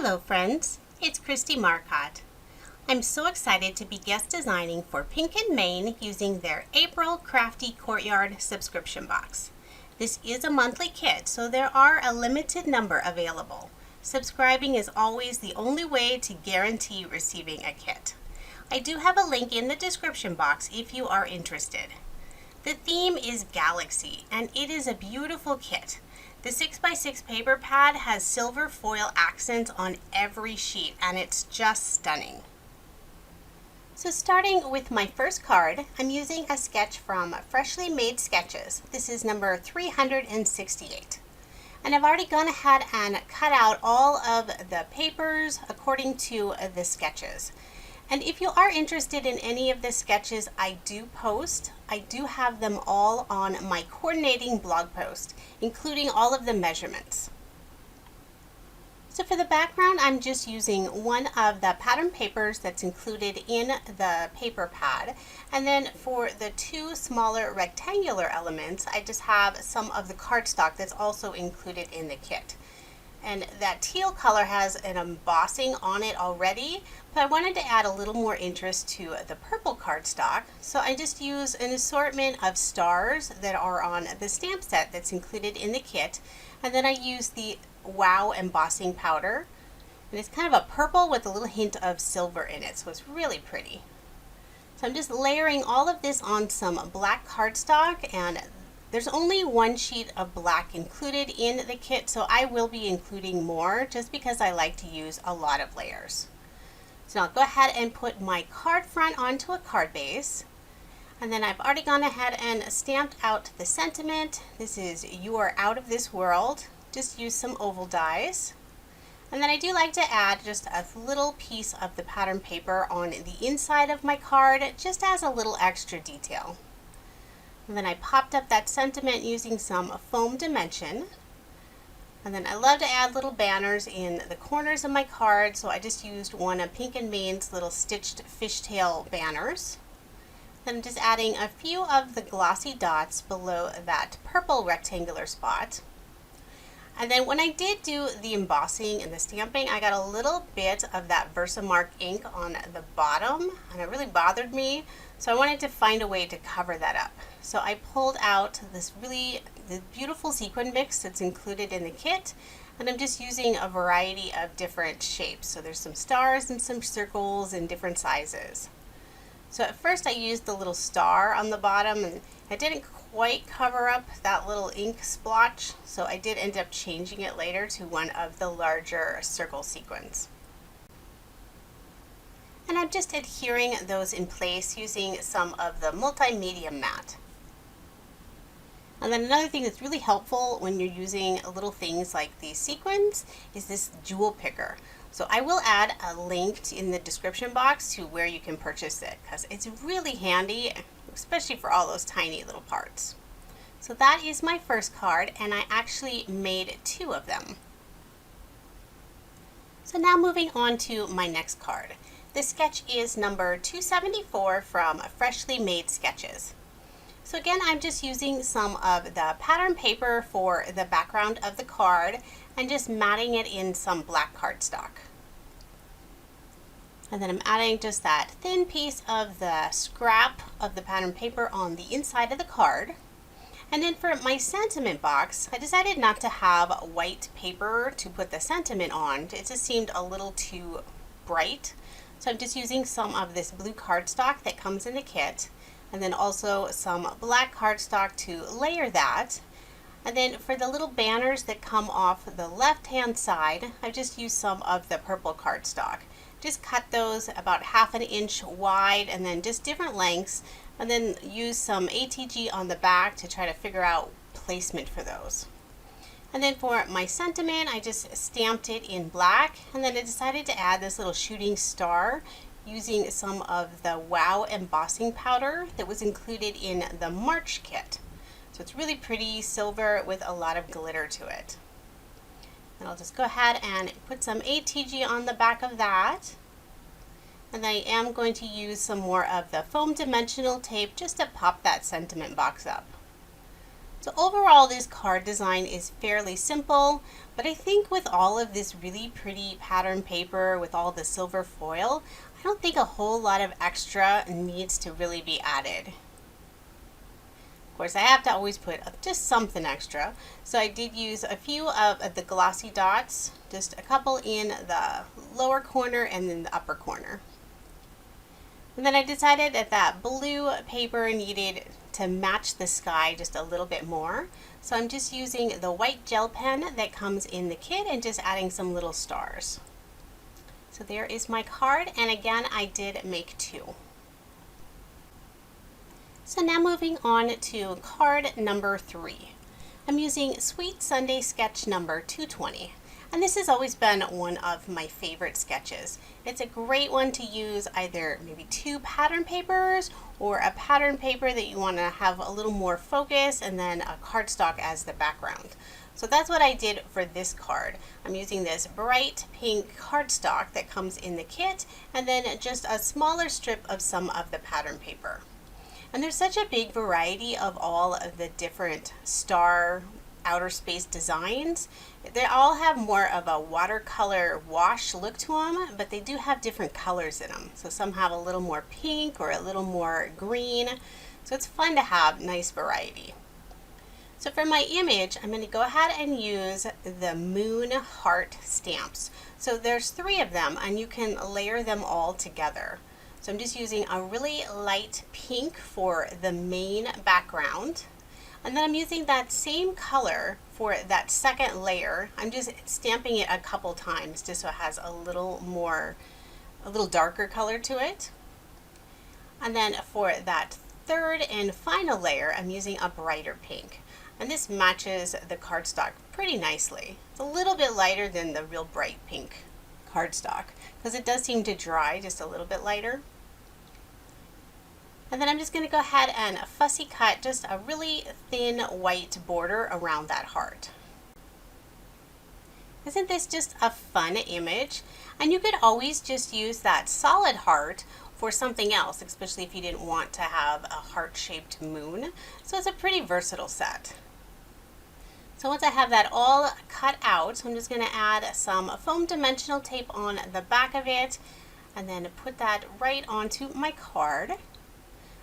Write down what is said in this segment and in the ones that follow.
Hello friends, it's Kristie Marcotte. I'm so excited to be guest designing for Pink and Maine using their April Crafty Courtyard Subscription Box. This is a monthly kit, so there are a limited number available. Subscribing is always the only way to guarantee receiving a kit. I do have a link in the description box if you are interested. The theme is Galaxy, and it is a beautiful kit. The 6x6 paper pad has silver foil accents on every sheet, and it's just stunning. So starting with my first card, I'm using a sketch from Freshly Made Sketches. This is number 368. And I've already gone ahead and cut out all of the papers according to the sketches. And if you are interested in any of the sketches I do post, I do have them all on my coordinating blog post, including all of the measurements. So for the background, I'm just using one of the pattern papers that's included in the paper pad. And then for the two smaller rectangular elements, I just have some of the cardstock that's also included in the kit. And that teal color has an embossing on it already, but I wanted to add a little more interest to the purple cardstock. So I just use an assortment of stars that are on the stamp set that's included in the kit. And then I use the Wow embossing powder. And it's kind of a purple with a little hint of silver in it, so it's really pretty. So I'm just layering all of this on some black cardstock, and there's only one sheet of black included in the kit, so I will be including more just because I like to use a lot of layers. So now I'll go ahead and put my card front onto a card base. And then I've already gone ahead and stamped out the sentiment. This is "You are out of this world." Just use some oval dies. And then I do like to add just a little piece of the pattern paper on the inside of my card, just as a little extra detail. And then I popped up that sentiment using some foam dimension. And then I love to add little banners in the corners of my card, so I just used one of Pink and Maine's little stitched fishtail banners. Then I'm just adding a few of the glossy dots below that purple rectangular spot. And then when I did do the embossing and the stamping, I got a little bit of that Versamark ink on the bottom, and it really bothered me. So I wanted to find a way to cover that up. So I pulled out this beautiful sequin mix that's included in the kit, and I'm just using a variety of different shapes. So there's some stars and some circles in different sizes. So at first I used the little star on the bottom, and I didn't quite cover up that little ink splotch, so I did end up changing it later to one of the larger circle sequins. And I'm just adhering those in place using some of the multimedia mat. And then another thing that's really helpful when you're using little things like these sequins is this jewel picker. So I will add a link in the description box to where you can purchase it, because it's really handy, especially for all those tiny little parts. So that is my first card, and I actually made two of them. So now moving on to my next card. This sketch is number 274 from Freshly Made Sketches. So again, I'm just using some of the pattern paper for the background of the card and just matting it in some black cardstock. And then I'm adding just that thin piece of the scrap of the pattern paper on the inside of the card. And then for my sentiment box, I decided not to have white paper to put the sentiment on. It just seemed a little too bright. So I'm just using some of this blue cardstock that comes in the kit, and then also some black cardstock to layer that. And then for the little banners that come off the left-hand side, I just used some of the purple cardstock. Just cut those about 1/2 inch wide, and then just different lengths, and then use some ATG on the back to try to figure out placement for those. And then for my sentiment, I just stamped it in black, and then I decided to add this little shooting star using some of the Wow embossing powder that was included in the March kit. So it's really pretty silver with a lot of glitter to it. And I'll just go ahead and put some ATG on the back of that. And I am going to use some more of the foam dimensional tape just to pop that sentiment box up. So overall, this card design is fairly simple, but I think with all of this really pretty pattern paper with all the silver foil, I don't think a whole lot of extra needs to really be added. Of course, I have to always put just something extra. So I did use a few of the glossy dots, just a couple in the lower corner and then the upper corner. And then I decided that blue paper needed to match the sky just a little bit more. So I'm just using the white gel pen that comes in the kit and just adding some little stars. So there is my card, and again, I did make 2. So now moving on to card number 3. I'm using Sweet Sunday sketch number 220. And this has always been one of my favorite sketches. It's a great one to use either maybe 2 pattern papers or a pattern paper that you want to have a little more focus and then a cardstock as the background. So that's what I did for this card. I'm using this bright pink cardstock that comes in the kit and then just a smaller strip of some of the pattern paper. And there's such a big variety of all of the different star outer space designs. They all have more of a watercolor wash look to them, but they do have different colors in them. So some have a little more pink or a little more green. So it's fun to have nice variety. So for my image, I'm going to go ahead and use the moon heart stamps. So there's 3 of them and you can layer them all together. So I'm just using a really light pink for the main background. And then I'm using that same color for that second layer. I'm just stamping it a couple times just so it has a little darker color to it. And then for that third and final layer, I'm using a brighter pink. And this matches the cardstock pretty nicely. It's a little bit lighter than the real bright pink cardstock because it does seem to dry just a little bit lighter. And then I'm just going to go ahead and fussy cut just a really thin white border around that heart. Isn't this just a fun image? And you could always just use that solid heart for something else, especially if you didn't want to have a heart-shaped moon. So it's a pretty versatile set. So once I have that all cut out, I'm just going to add some foam dimensional tape on the back of it and then put that right onto my card.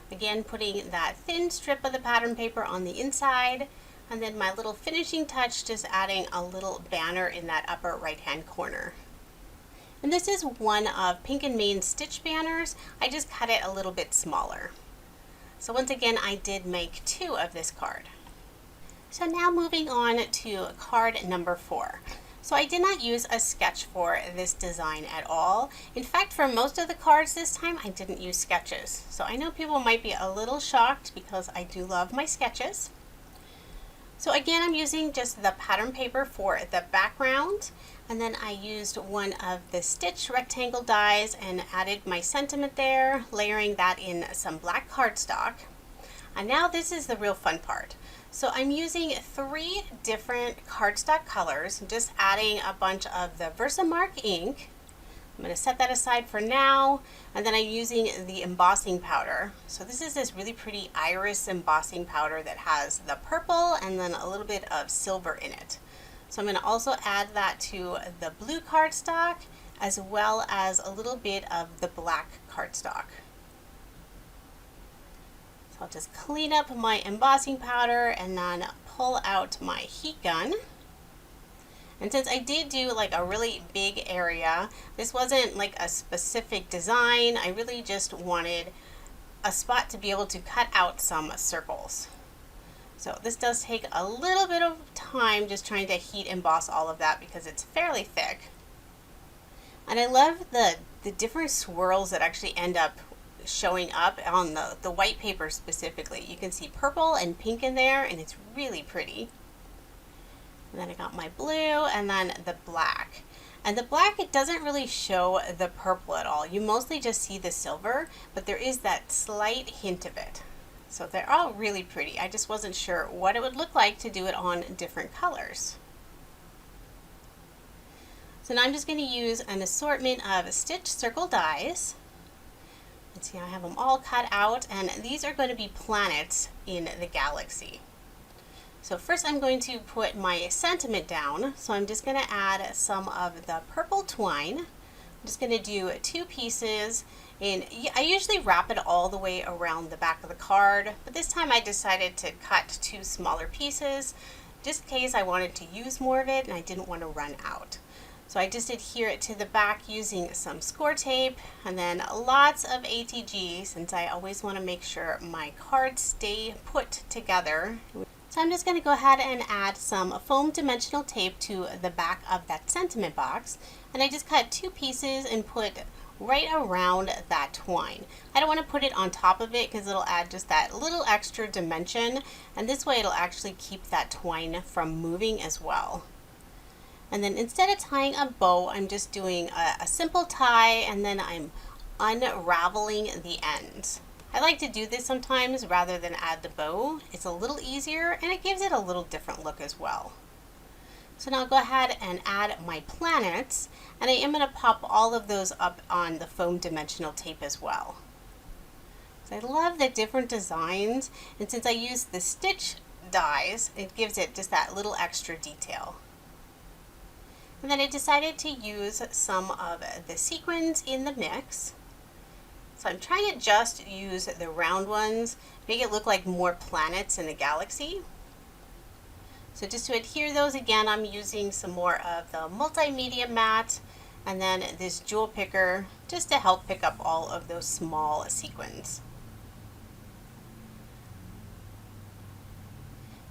Again, putting that thin strip of the pattern paper on the inside, and then my little finishing touch, just adding a little banner in that upper right hand corner. And this is one of Pink and Main's stitch banners. I just cut it a little bit smaller. So once again, I did make 2 of this card. So now moving on to card number 4. So I did not use a sketch for this design at all. In fact, for most of the cards this time, I didn't use sketches. So I know people might be a little shocked because I do love my sketches. So again, I'm using just the pattern paper for the background. And then I used one of the stitch rectangle dies and added my sentiment there, layering that in some black cardstock. And now this is the real fun part. So I'm using 3 different cardstock colors, just adding a bunch of the Versamark ink. I'm going to set that aside for now, and then I'm using the embossing powder. So this is this really pretty iris embossing powder that has the purple and then a little bit of silver in it. So I'm going to also add that to the blue cardstock as well as a little bit of the black cardstock. So I'll just clean up my embossing powder and then pull out my heat gun. And since I did do like a really big area, this wasn't like a specific design. I really just wanted a spot to be able to cut out some circles. So this does take a little bit of time just trying to heat emboss all of that because it's fairly thick. And I love the different swirls that actually end up showing up on the white paper specifically. You can see purple and pink in there and it's really pretty. And then I got my blue and then the black. And the black, it doesn't really show the purple at all. You mostly just see the silver, but there is that slight hint of it. So they're all really pretty. I just wasn't sure what it would look like to do it on different colors. So now I'm just going to use an assortment of stitch circle dies. And see, I have them all cut out, and these are going to be planets in the galaxy. So first I'm going to put my sentiment down. So I'm just going to add some of the purple twine. I'm just going to do 2 pieces, and I usually wrap it all the way around the back of the card, but this time I decided to cut 2 smaller pieces just in case I wanted to use more of it and I didn't want to run out. So I just adhere it to the back using some score tape, and then lots of ATG since I always want to make sure my cards stay put together. So I'm just going to go ahead and add some foam dimensional tape to the back of that sentiment box, and I just cut 2 pieces and put right around that twine. I don't want to put it on top of it because it'll add just that little extra dimension, and this way it'll actually keep that twine from moving as well. And then instead of tying a bow, I'm just doing a simple tie, and then I'm unraveling the ends. I like to do this sometimes rather than add the bow. It's a little easier and it gives it a little different look as well. So now I'll go ahead and add my planets, and I am going to pop all of those up on the foam dimensional tape as well. So I love the different designs, and since I use the stitch dies, it gives it just that little extra detail. And then I decided to use some of the sequins in the mix. So I'm trying to just use the round ones, make it look like more planets in a galaxy. So just to adhere those again, I'm using some more of the multimedia mat and then this jewel picker just to help pick up all of those small sequins.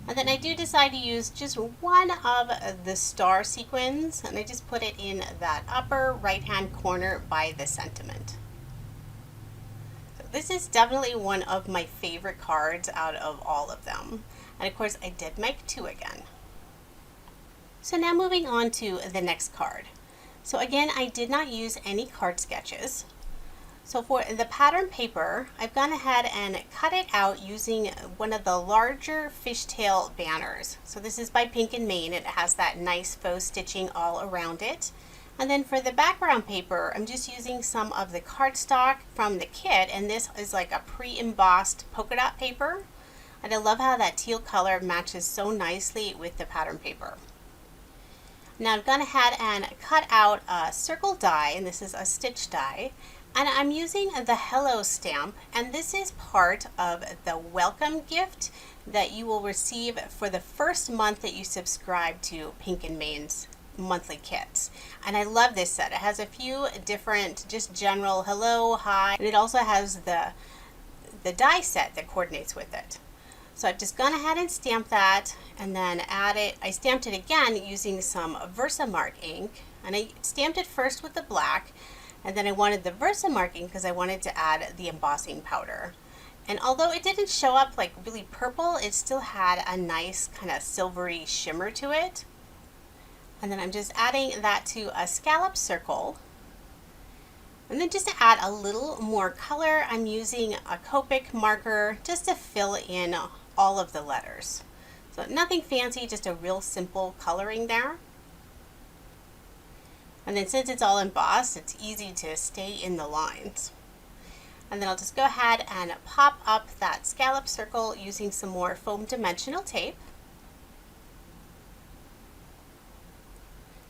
And then I do decide to use just one of the star sequins, and I just put it in that upper right hand corner by the sentiment. So this is definitely one of my favorite cards out of all of them. And of course I did make 2 again. So now moving on to the next card. So again, I did not use any card sketches. So for the pattern paper, I've gone ahead and cut it out using one of the larger fishtail banners. So this is by Pink and Main. It has that nice faux stitching all around it. And then for the background paper, I'm just using some of the cardstock from the kit, and this is like a pre-embossed polka dot paper. And I love how that teal color matches so nicely with the pattern paper. Now I've gone ahead and cut out a circle die, and this is a stitch die. And I'm using the Hello stamp, and this is part of the welcome gift that you will receive for the first month that you subscribe to Pink and Main's monthly kits. And I love this set. It has a few different just general hello, hi, and it also has the die set that coordinates with it. So I've just gone ahead and stamped that, and then I stamped it again using some Versamark ink, and I stamped it first with the black, and then I wanted the Versamark ink because I wanted to add the embossing powder. And although it didn't show up like really purple, it still had a nice kind of silvery shimmer to it. And then I'm just adding that to a scallop circle. And then just to add a little more color, I'm using a Copic marker just to fill in all of the letters. So nothing fancy, just a real simple coloring there. And then since it's all embossed, it's easy to stay in the lines. And then I'll just go ahead and pop up that scallop circle using some more foam dimensional tape.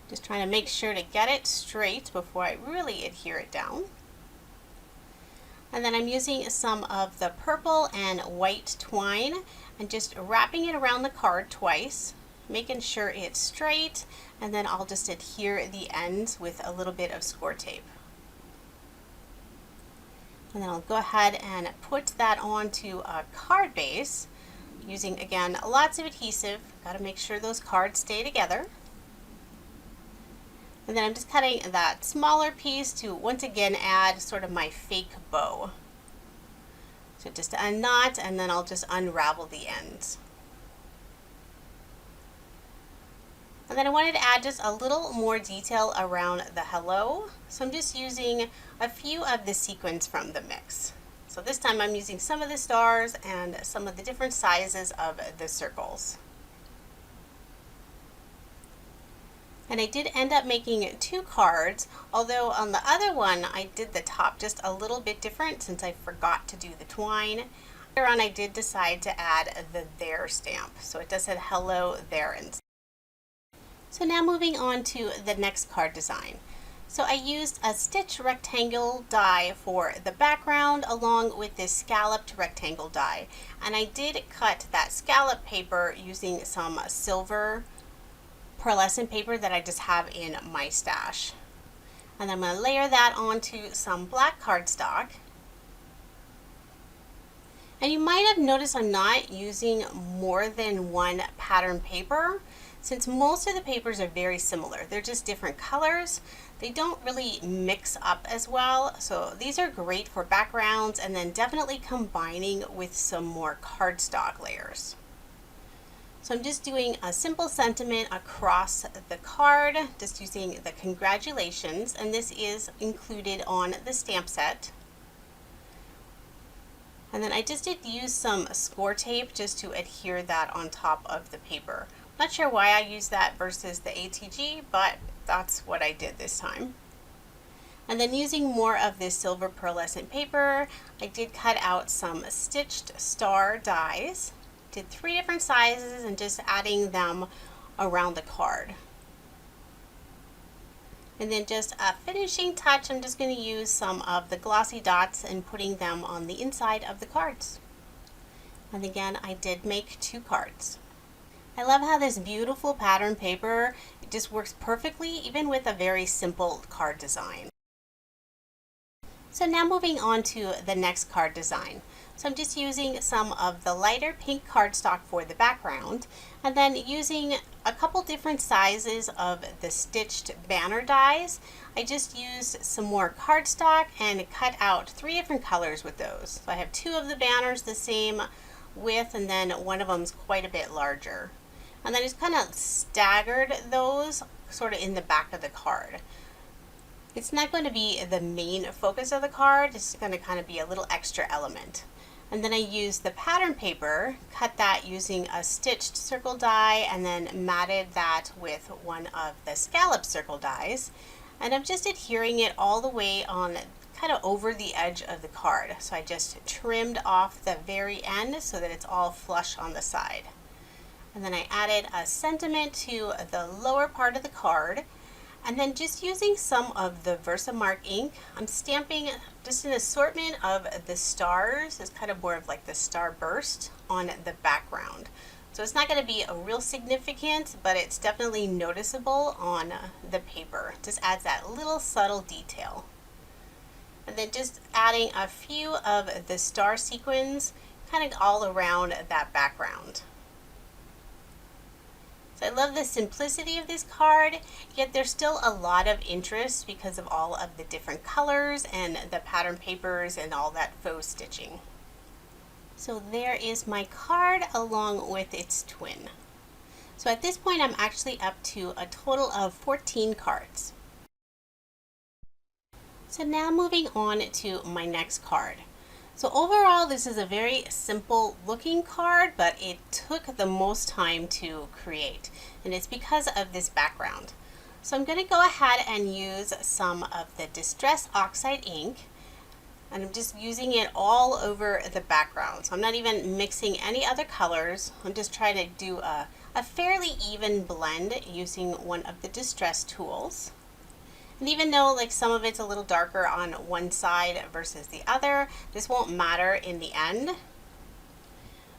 Just trying to make sure to get it straight before I really adhere it down. And then I'm using some of the purple and white twine and just wrapping it around the card twice, making sure it's straight, and then I'll just adhere the ends with a little bit of score tape. And then I'll go ahead and put that onto a card base using, again, lots of adhesive. Got to make sure those cards stay together. And then I'm just cutting that smaller piece to once again add sort of my fake bow. So just a knot, and then I'll just unravel the ends. And then I wanted to add just a little more detail around the hello. So I'm just using a few of the sequins from the mix. So this time I'm using some of the stars and some of the different sizes of the circles. And I did end up making 2 cards, although on the other one I did the top just a little bit different since I forgot to do the twine. Later on, I did decide to add the there stamp. So it does say hello there. So now moving on to the next card design. So I used a stitch rectangle die for the background along with this scalloped rectangle die. And I did cut that scallop paper using some silver pearlescent paper that I just have in my stash. And I'm going to layer that onto some black cardstock. And you might have noticed I'm not using more than one pattern paper, since most of the papers are very similar. They're just different colors. They don't really mix up as well. So these are great for backgrounds and then definitely combining with some more cardstock layers. So I'm just doing a simple sentiment across the card, just using the congratulations, and this is included on the stamp set. And then I just did use some score tape just to adhere that on top of the paper. Not sure why I used that versus the ATG, but that's what I did this time. And then using more of this silver pearlescent paper, I did cut out some stitched star dies. Did 3 different sizes and just adding them around the card. And then just a finishing touch, I'm just going to use some of the glossy dots and putting them on the inside of the cards. And again, I did make 2 cards. I love how this beautiful pattern paper, it just works perfectly even with a very simple card design. So now moving on to the next card design. So I'm just using some of the lighter pink cardstock for the background and then using a couple different sizes of the stitched banner dies. I just used some more cardstock and cut out 3 different colors with those. So I have 2 of the banners the same width and then one of them is quite a bit larger. And then I just kind of staggered those sort of in the back of the card. It's not going to be the main focus of the card, it's going to kind of be a little extra element. And then I used the pattern paper, cut that using a stitched circle die, and then matted that with one of the scallop circle dies. And I'm just adhering it all the way on kind of over the edge of the card. So I just trimmed off the very end so that it's all flush on the side. And then I added a sentiment to the lower part of the card. And then just using some of the Versamark ink, I'm stamping just an assortment of the stars. It's kind of more of like the star burst on the background. So it's not going to be a real significant, but it's definitely noticeable on the paper. Just adds that little subtle detail. And then just adding a few of the star sequins kind of all around that background. So I love the simplicity of this card, yet there's still a lot of interest because of all of the different colors and the pattern papers and all that faux stitching. So there is my card along with its twin. So at this point I'm actually up to a total of 14 cards. So now moving on to my next card. So overall, this is a very simple looking card, but it took the most time to create, and it's because of this background. So I'm going to go ahead and use some of the Distress Oxide ink, and I'm just using it all over the background. So I'm not even mixing any other colors. I'm just trying to do a fairly even blend using one of the Distress tools. And even though like some of it's a little darker on one side versus the other, this won't matter in the end.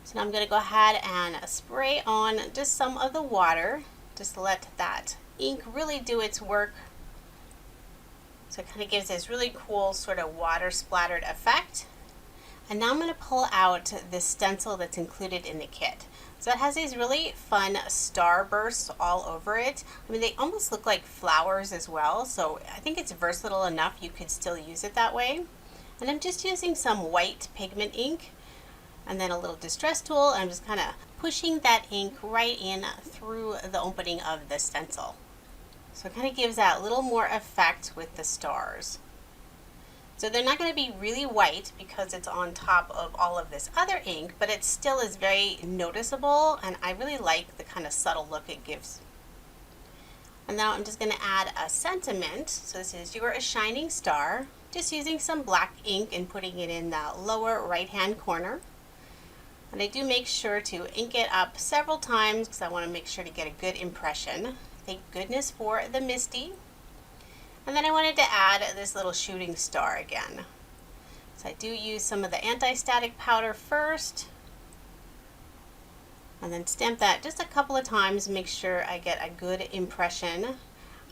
So now I'm going to go ahead and spray on just some of the water. Just let that ink really do its work. So it kind of gives this really cool sort of water splattered effect. And now I'm going to pull out this stencil that's included in the kit. So it has these really fun star bursts all over it. I mean, they almost look like flowers as well. So I think it's versatile enough you could still use it that way. And I'm just using some white pigment ink and then a little distress tool. And I'm just kind of pushing that ink right in through the opening of the stencil. So it kind of gives that little more effect with the stars. So they're not going to be really white because it's on top of all of this other ink, but it still is very noticeable, and I really like the kind of subtle look it gives. And now I'm just going to add a sentiment. So this is "You're a shining star," just using some black ink and putting it in the lower right hand corner. And I do make sure to ink it up several times because I want to make sure to get a good impression. Thank goodness for the MISTI. And then I wanted to add this little shooting star again. So I do use some of the anti-static powder first. And then stamp that just a couple of times, make sure I get a good impression.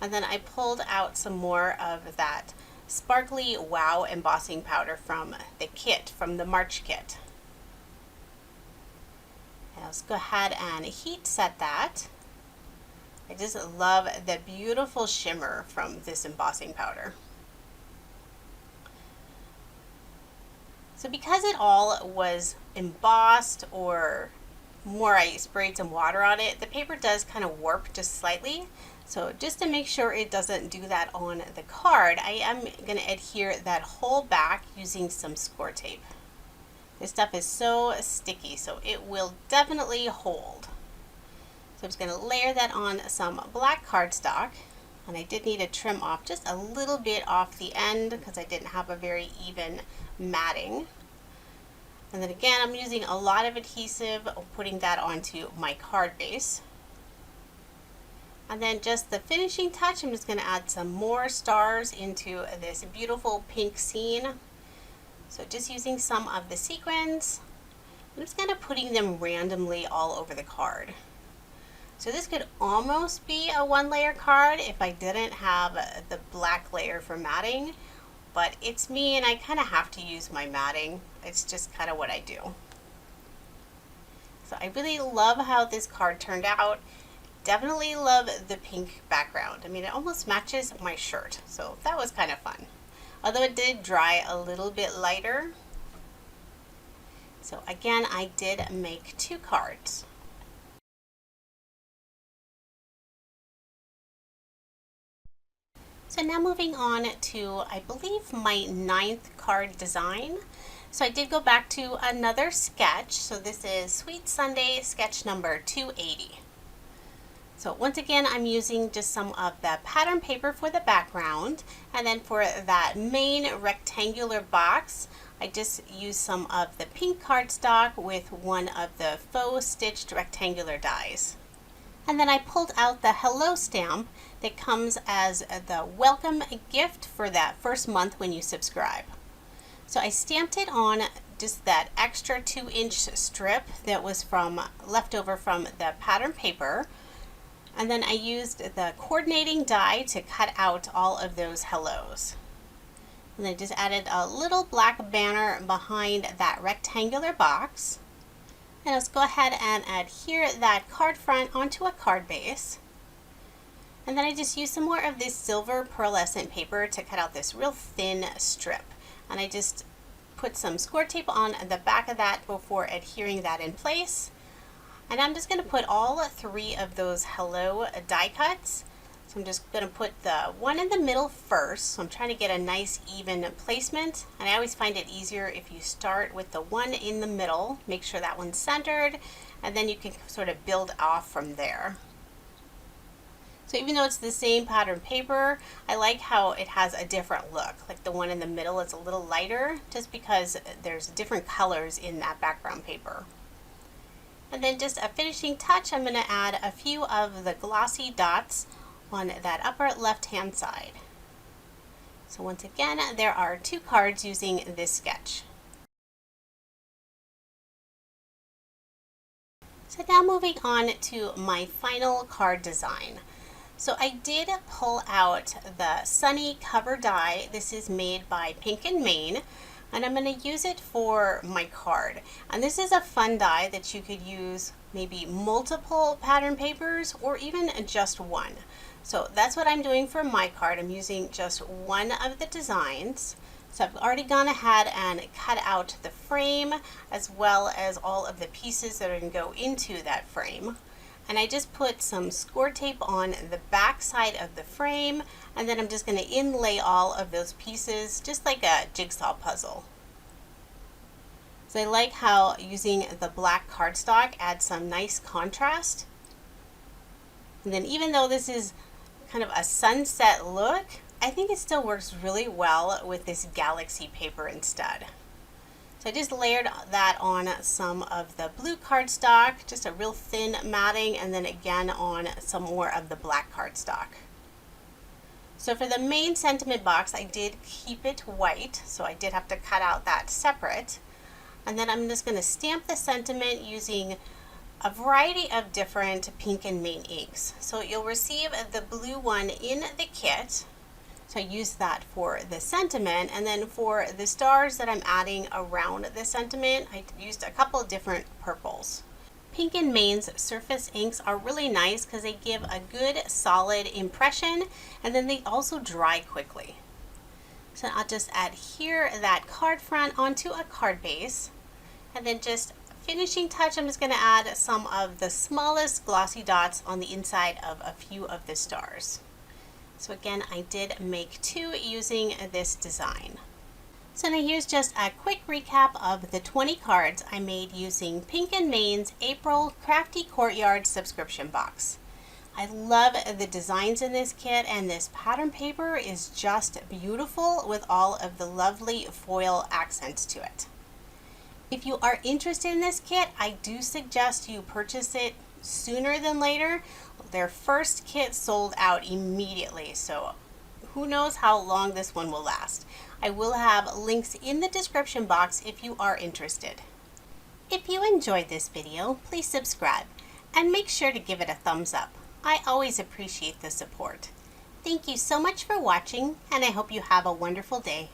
And then I pulled out some more of that sparkly Wow embossing powder from the kit, from the March kit. Now let's go ahead and heat set that. I just love the beautiful shimmer from this embossing powder. So because it all was embossed, or more I sprayed some water on it, the paper does kind of warp just slightly. So just to make sure it doesn't do that on the card, I am going to adhere that whole back using some score tape. This stuff is so sticky, so it will definitely hold. So I'm just going to layer that on some black cardstock, and I did need to trim off just a little bit off the end because I didn't have a very even matting. And then again, I'm using a lot of adhesive, putting that onto my card base. And then just the finishing touch, I'm just going to add some more stars into this beautiful pink scene. So just using some of the sequins, I'm just kind of putting them randomly all over the card. So this could almost be a one layer card if I didn't have the black layer for matting, but it's me and I kind of have to use my matting. It's just kind of what I do. So I really love how this card turned out. Definitely love the pink background. I mean, it almost matches my shirt, so that was kind of fun. Although it did dry a little bit lighter. So again, I did make 2 cards. So now moving on to, I believe, my 9th card design. So I did go back to another sketch. So this is Sweet Sunday sketch number 280. So once again, I'm using just some of the pattern paper for the background, and then for that main rectangular box, I just used some of the pink cardstock with one of the faux stitched rectangular dies. And then I pulled out the hello stamp that comes as the welcome gift for that first month when you subscribe. So I stamped it on just that extra 2-inch strip that was left over from the pattern paper. And then I used the coordinating die to cut out all of those hellos. And I just added a little black banner behind that rectangular box. And let's go ahead and adhere that card front onto a card base. And then I just used some more of this silver pearlescent paper to cut out this real thin strip. And I just put some score tape on the back of that before adhering that in place. And I'm just going to put all 3 of those hello die cuts. So I'm just going to put the one in the middle first. So I'm trying to get a nice even placement. And I always find it easier if you start with the one in the middle. Make sure that one's centered. And then you can sort of build off from there. So even though it's the same pattern paper, I like how it has a different look. Like the one in the middle, it's a little lighter just because there's different colors in that background paper. And then just a finishing touch, I'm going to add a few of the glossy dots on that upper left hand side. So once again, there are 2 cards using this sketch. So now moving on to my final card design. So I did pull out the Sunny cover die. This is made by Pink and Main. And I'm going to use it for my card. And this is a fun die that you could use maybe multiple pattern papers or even just one. So that's what I'm doing for my card. I'm using just one of the designs. So I've already gone ahead and cut out the frame as well as all of the pieces that are going to go into that frame. And I just put some score tape on the back side of the frame, and then I'm just going to inlay all of those pieces just like a jigsaw puzzle. So I like how using the black cardstock adds some nice contrast. And then even though this is kind of a sunset look, I think it still works really well with this galaxy paper instead. So I just layered that on some of the blue cardstock, just a real thin matting, and then again on some more of the black cardstock. So for the main sentiment box, I did keep it white, so I did have to cut out that separate. And then I'm just going to stamp the sentiment using a variety of different pink and main inks. So you'll receive the blue one in the kit. So I used that for the sentiment, and then for the stars that I'm adding around the sentiment, I used a couple of different purples. Pink and Main's surface inks are really nice because they give a good solid impression, and then they also dry quickly. So I'll just adhere that card front onto a card base, and then just finishing touch, I'm just going to add some of the smallest glossy dots on the inside of a few of the stars. So again, I did make 2 using this design. So now here's just a quick recap of the 20 cards I made using Pink and Main's April Crafty Courtyard Subscription Box. I love the designs in this kit, and this pattern paper is just beautiful with all of the lovely foil accents to it. If you are interested in this kit, I do suggest you purchase it sooner than later. Their first kit sold out immediately, so who knows how long this one will last. I will have links in the description box if you are interested. If you enjoyed this video, please subscribe and make sure to give it a thumbs up. I always appreciate the support. Thank you so much for watching, and I hope you have a wonderful day.